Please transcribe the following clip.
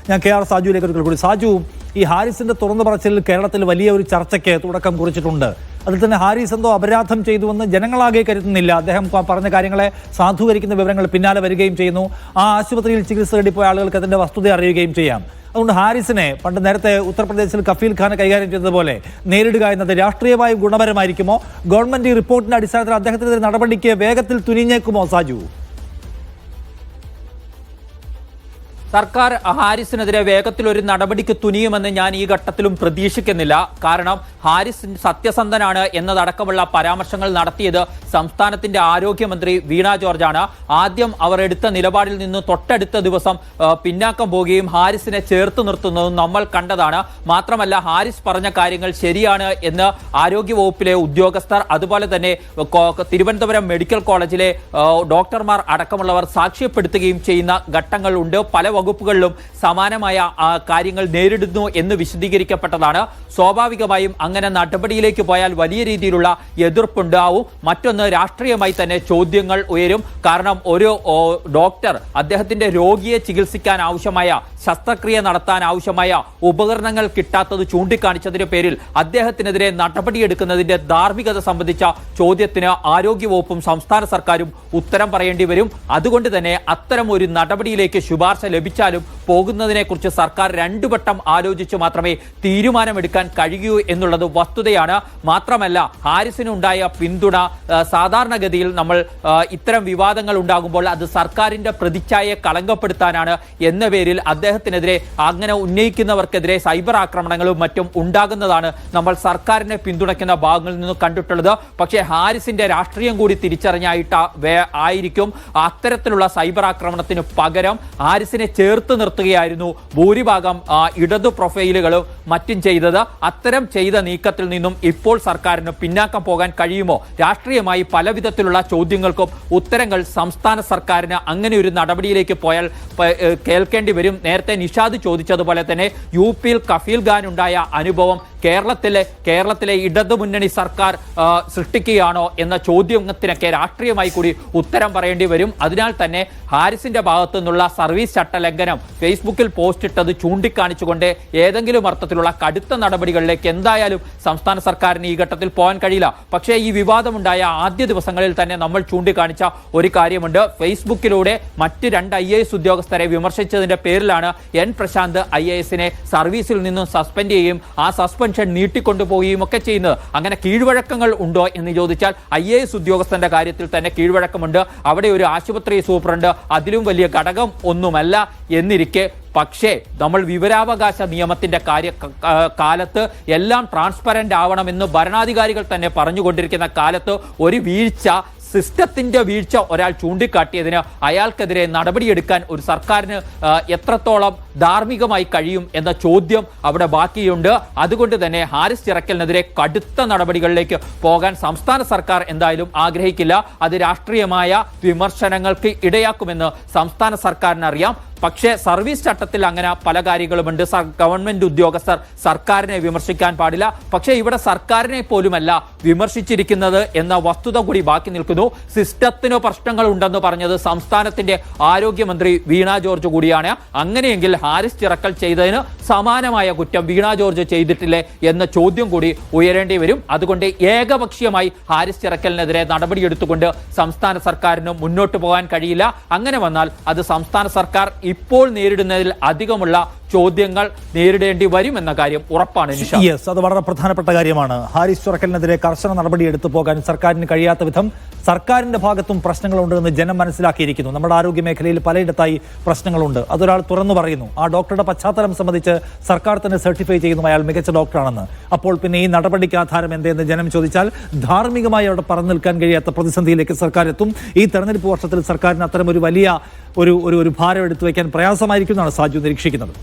ഞാൻ KR സാജുവിലേക്ക് ഒരു കൂടി. സാജു, ഈ ഹാരിസിന്റെ തുറന്നു പറച്ചിലിൽ കേരളത്തിൽ വലിയ ഒരു ചർച്ചയ്ക്ക് തുടക്കം കുറിച്ചിട്ടുണ്ട്. അതിൽ തന്നെ ഹാരിസ് എന്തോ അപരാധം ചെയ്തുവെന്ന് ജനങ്ങളാകെ കരുതുന്നില്ല. അദ്ദേഹം പറഞ്ഞ കാര്യങ്ങളെ സാധൂകരിക്കുന്ന വിവരങ്ങൾ പിന്നാലെ വരികയും ചെയ്യുന്നു. ആ ആശുപത്രിയിൽ ചികിത്സ തേടി പോയ ആളുകൾക്ക് അതിന്റെ വസ്തുത അറിയുകയും ചെയ്യാം. അതുകൊണ്ട് ഹാരിസിനെ പണ്ട് നേരത്തെ ഉത്തർപ്രദേശിൽ കഫീൽ ഖാനെ കൈകാര്യം ചെയ്തതുപോലെ നേരിടുക എന്നത് രാഷ്ട്രീയമായി ഗുണപരമായിരിക്കുമോ? ഗവൺമെന്റ് ഈ റിപ്പോർട്ടിന്റെ അടിസ്ഥാനത്തിൽ അദ്ദേഹത്തിനെതിരെ നടപടിക്ക് വേഗത്തിൽ തുനിഞ്ഞേക്കുമോ സാജു? സർക്കാർ ഹാരിസിനെതിരെ വേഗത്തിൽ ഒരു നടപടിക്ക് തുനിയുമെന്ന് ഞാൻ ഈ ഘട്ടത്തിലും പ്രതീക്ഷിക്കുന്നില്ല. കാരണം ഹാരിസ് സത്യസന്ധനാണ് എന്നതടക്കമുള്ള പരാമർശങ്ങൾ നടത്തിയത് സംസ്ഥാനത്തിന്റെ ആരോഗ്യമന്ത്രി വീണ ജോർജാണ്. ആദ്യം അവർ എടുത്ത നിലപാടിൽ നിന്ന് തൊട്ടടുത്ത ദിവസം പിന്നാക്കം പോവുകയും ഹാരിസിനെ ചേർത്ത് നിർത്തുന്നതും നമ്മൾ കണ്ടതാണ്. മാത്രമല്ല, ഹാരിസ് പറഞ്ഞ കാര്യങ്ങൾ ശരിയാണ് എന്ന് ആരോഗ്യവകുപ്പിലെ ഉദ്യോഗസ്ഥർ, അതുപോലെ തന്നെ തിരുവനന്തപുരം മെഡിക്കൽ കോളേജിലെ ഡോക്ടർമാർ അടക്കമുള്ളവർ സാക്ഷ്യപ്പെടുത്തുകയും ചെയ്യുന്ന ഘട്ടങ്ങളുണ്ട്. പല വകുപ്പുകളിലും സമാനമായ കാര്യങ്ങൾ നേരിടുന്നു എന്ന് വിശദീകരിക്കപ്പെട്ടതാണ്. സ്വാഭാവികമായും അങ്ങനെ നടപടിയിലേക്ക് പോയാൽ വലിയ രീതിയിലുള്ള എതിർപ്പുണ്ടാവും. മറ്റൊന്ന്, രാഷ്ട്രീയമായി തന്നെ ചോദ്യങ്ങൾ ഉയരും. കാരണം ഒരു ഡോക്ടർ അദ്ദേഹത്തിന്റെ രോഗിയെ ചികിത്സിക്കാൻ ആവശ്യമായ ശസ്ത്രക്രിയ നടത്താൻ ആവശ്യമായ ഉപകരണങ്ങൾ കിട്ടാത്തത് ചൂണ്ടിക്കാണിച്ചതിന്റെ പേരിൽ അദ്ദേഹത്തിനെതിരെ നടപടിയെടുക്കുന്നതിന്റെ ധാർമ്മികത സംബന്ധിച്ച ചോദ്യത്തിന് ആരോഗ്യവകുപ്പും സംസ്ഥാന സർക്കാരും ഉത്തരം പറയേണ്ടി വരും. അതുകൊണ്ട് തന്നെ അത്തരം ഒരു നടപടിയിലേക്ക് ശുപാർശ ലഭിച്ചാലും പോകുന്നതിനെക്കുറിച്ച് സർക്കാർ രണ്ടുവട്ടം ആലോചിച്ച് മാത്രമേ തീരുമാനമെടുക്കാൻ കഴിയൂ എന്നുള്ളത് വസ്തുതയാണ്. മാത്രമല്ല, ഹാരിസിനുണ്ടായ പിന്തുണ സാധാരണഗതിയിൽ നമ്മൾ ഇത്തരം വിവാദങ്ങൾ ഉണ്ടാകുമ്പോൾ അത് സർക്കാരിന്റെ പ്രതിച്ഛായയെ കളങ്കപ്പെടുത്താനാണ് എന്ന പേരിൽ അദ്ദേഹത്തിനെതിരെ അങ്ങനെ ഉന്നയിക്കുന്നവർക്കെതിരെ സൈബർ ആക്രമണങ്ങളും മറ്റും ഉണ്ടാകുന്നതാണ് നമ്മൾ സർക്കാരിനെ പിന്തുണയ്ക്കുന്ന ഭാഗങ്ങളിൽ നിന്ന് കണ്ടിട്ടുള്ളത്. പക്ഷേ ഹാരിസിന്റെ രാഷ്ട്രീയം കൂടി ആയിരിക്കും അത്തരത്തിലുള്ള സൈബർ ആക്രമണത്തിന് പകരം ഹാരിസിനെ ചേർത്ത് നിർത്തുകയായിരുന്നു ഭൂരിഭാഗം ഇടതു പ്രൊഫൈലുകളും മറ്റും ചെയ്തത്. അത്തരം ചെയ്ത നീക്കത്തിൽ നിന്നും ഇപ്പോൾ സർക്കാരിന് പിന്നാക്കം പോകാൻ കഴിയുമോ? രാഷ്ട്രീയമായി പല വിധത്തിലുള്ള ചോദ്യങ്ങൾക്കും ഉത്തരങ്ങൾ സംസ്ഥാന സർക്കാരിന് അങ്ങനെ ഒരു നടപടിയിലേക്ക് പോയാൽ കേൾക്കേണ്ടി വരും. നേരത്തെ നിഷാദ് ചോദിച്ചതുപോലെ തന്നെ UP-യിൽ കഫീൽ ഖാൻ ഉണ്ടായ അനുഭവം കേരളത്തിലെ ഇടതുമുന്നണി സർക്കാർ സൃഷ്ടിക്കുകയാണോ എന്ന ചോദ്യത്തിനൊക്കെ രാഷ്ട്രീയമായി കൂടി ഉത്തരം പറയേണ്ടി വരും. അതിനാൽ തന്നെ ഹാരിസിന്റെ ഭാഗത്തു നിന്നുള്ള സർവീസ് ചട്ടലംഘനം ഫേസ്ബുക്കിൽ പോസ്റ്റ് ഇട്ടത് ചൂണ്ടിക്കാണിച്ചുകൊണ്ട് ഏതെങ്കിലും അർത്ഥത്തിലുള്ള കടുത്ത നടപടികളിലേക്ക് എന്തായാലും സംസ്ഥാന സർക്കാരിന് ഈ ഘട്ടത്തിൽ പോകാൻ കഴിയില്ല. പക്ഷേ ഈ വിവാദമുണ്ടായ ആദ്യ ദിവസങ്ങളിൽ തന്നെ നമ്മൾ ചൂണ്ടിക്കാണിച്ച ഒരു കാര്യമുണ്ട്. ഫേസ്ബുക്കിലൂടെ മറ്റ് 2 IAS ഉദ്യോഗസ്ഥരെ വിമർശിച്ചതിന്റെ പേരിലാണ് N പ്രശാന്ത് IAS-നെ സർവീസിൽ നിന്നും സസ്പെൻഡ് ചെയ്യുകയും ആ സസ്പെൻഷൻ നീട്ടിക്കൊണ്ടുപോവുകയും ഒക്കെ ചെയ്യുന്നത്. അങ്ങനെ കീഴ്വഴക്കങ്ങൾ ഉണ്ടോ എന്ന് ചോദിച്ചാൽ IAS ഉദ്യോഗസ്ഥന്റെ കാര്യത്തിൽ തന്നെ കീഴ്വഴക്കമുണ്ട്. അവിടെ ഒരു ആശുപത്രി സൂപ്രണ്ട് അതിലും വലിയ ഘടകം ഒന്നുമല്ല എന്നിരിക്കെ, പക്ഷേ നമ്മൾ വിവരാവകാശ നിയമത്തിന്റെ കാലത്ത് എല്ലാം ട്രാൻസ്പെറന്റ് ആവണമെന്ന് ഭരണാധികാരികൾ തന്നെ പറഞ്ഞുകൊണ്ടിരിക്കുന്ന കാലത്ത് ഒരു സിസ്റ്റത്തിന്റെ വീഴ്ച ഒരാൾ ചൂണ്ടിക്കാട്ടിയതിന് അയാൾക്കെതിരെ നടപടിയെടുക്കാൻ ഒരു സർക്കാരിന് എത്രത്തോളം ധാർമ്മികമായി കഴിയും എന്ന ചോദ്യം അവിടെ ബാക്കിയുണ്ട്. അതുകൊണ്ട് തന്നെ ഹാരിസ് ചിറക്കലിനെതിരെ കടുത്ത നടപടികളിലേക്ക് പോകാൻ സംസ്ഥാന സർക്കാർ എന്തായാലും ആഗ്രഹിക്കില്ല. അത് രാഷ്ട്രീയമായ വിമർശനങ്ങൾക്ക് ഇടയാക്കുമെന്ന് സംസ്ഥാന സർക്കാരിനറിയാം. പക്ഷേ സർവീസ് ചട്ടത്തിൽ അങ്ങനെ പല കാര്യങ്ങളുമുണ്ട്. ഗവൺമെന്റ് ഉദ്യോഗസ്ഥർ സർക്കാരിനെ വിമർശിക്കാൻ പാടില്ല. പക്ഷേ ഇവിടെ സർക്കാരിനെ പോലുമല്ല വിമർശിച്ചിരിക്കുന്നത് എന്ന വസ്തുത കൂടി ബാക്കി നിൽക്കുന്നു. സിസ്റ്റത്തിന് പ്രശ്നങ്ങൾ ഉണ്ടെന്ന് പറഞ്ഞത് സംസ്ഥാനത്തിന്റെ ആരോഗ്യമന്ത്രി വീണ ജോർജ് കൂടിയാണ്. അങ്ങനെയെങ്കിൽ ഹാരിസ് ചിറക്കൽ ചെയ്തതിന് സമാനമായ കുറ്റം വീണ ജോർജ് ചെയ്തിട്ടില്ലേ എന്ന ചോദ്യം കൂടി ഉയരേണ്ടി വരും. അതുകൊണ്ട് ഏകപക്ഷീയമായി ഹാരിസ് ചിറക്കലിനെതിരെ നടപടിയെടുത്തുകൊണ്ട് സംസ്ഥാന സർക്കാരിന് മുന്നോട്ട് പോകാൻ കഴിയില്ല. അങ്ങനെ വന്നാൽ അത് സംസ്ഥാന സർക്കാർ ഇപ്പോൾ നേരിടുന്നതിൽ അധികമുള്ള ചോദ്യങ്ങൾ നേരിടേണ്ടി വരുമെന്ന കാര്യം ഉറപ്പാണ്. അത് വളരെ പ്രധാനപ്പെട്ട കാര്യമാണ്. ഹാരിസ് ചിറക്കലിനെതിരെ കർശന നടപടി എടുത്തു പോകാൻ സർക്കാരിന് കഴിയാത്ത വിധം സർക്കാരിന്റെ ഭാഗത്തും പ്രശ്നങ്ങളുണ്ടെന്ന് ജനം മനസ്സിലാക്കിയിരിക്കുന്നു. നമ്മുടെ ആരോഗ്യ മേഖലയിൽ പലയിടത്തായി പ്രശ്നങ്ങളുണ്ട്. അതൊരാൾ തുറന്നു പറയുന്നു. ആ ഡോക്ടറുടെ പശ്ചാത്തലം സംബന്ധിച്ച് സർക്കാർ തന്നെ സർട്ടിഫൈ ചെയ്യുന്നു അയാൾ മികച്ച ഡോക്ടറാണെന്ന്. അപ്പോൾ പിന്നെ ഈ നടപടിക്ക് ആധാരം എന്തെന്ന് ജനം ചോദിച്ചാൽ ധാർമ്മികമായി അവിടെ പറഞ്ഞു നിൽക്കാൻ കഴിയാത്ത പ്രതിസന്ധിയിലേക്ക് സർക്കാർ എത്തും. ഈ തെരഞ്ഞെടുപ്പ് വർഷത്തിൽ സർക്കാരിന് അത്തരം ഒരു വലിയ ഒരു ഭാരം എടുത്തു വയ്ക്കാൻ പ്രയാസമായിരിക്കും എന്നാണ് സാജു നിരീക്ഷിക്കുന്നത്.